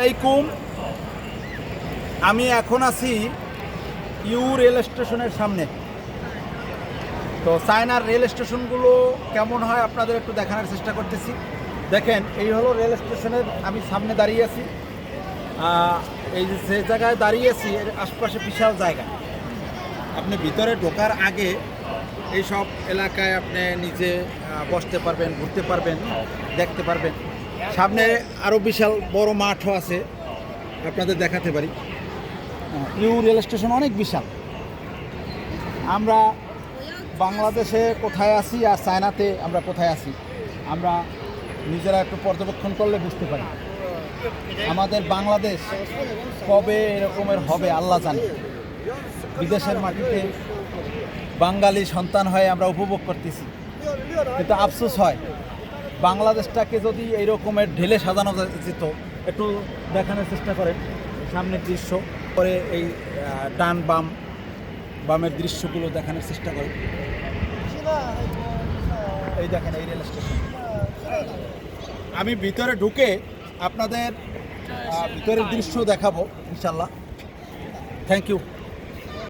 আলাইকুম। আমি এখন আছি ইউ রেল স্টেশনের সামনে। তো চায়নার রেল স্টেশনগুলো কেমন হয় আপনাদের একটু দেখানোর চেষ্টা করতেছি। দেখেন, এই হলো রেল স্টেশনের আমি সামনে দাঁড়িয়ে আছি। এই যে জায়গায় দাঁড়িয়ে আছি এর আশপাশে বিশাল জায়গা। আপনি ভিতরে ঢোকার আগে এই সব এলাকায় আপনি নিজে বসতে পারবেন, ঘুরতে পারবেন, দেখতে পারবেন। সামনে আরও বিশাল বড় মাঠও আছে, আপনাদের দেখাতে পারি। ইউ রেল স্টেশন অনেক বিশাল। আমরা বাংলাদেশে কোথায় আছি আর চায়নাতে আমরা কোথায় আছি আমরা নিজেরা একটু পর্যবেক্ষণ করলে বুঝতে পারি। আমাদের বাংলাদেশ কবে এরকমের হবে আল্লাহ জানে। বিদেশের মাটিতে বাঙালি সন্তান হয়ে আমরা উপভোগ করতেছি, কিন্তু আফসোস হয় বাংলাদেশটাকে যদি এই রকমের ঢেলে সাজানো যেত। একটু দেখানোর চেষ্টা করেন সামনের দৃশ্য, পরে এই ডান বামের দৃশ্যগুলো দেখানোর চেষ্টা করেন। এই দেখেন এই রেল স্টেশন। আমি ভিতরে ঢুকে আপনাদের ভিতরের দৃশ্য দেখাবো ইনশাল্লাহ। Thank you.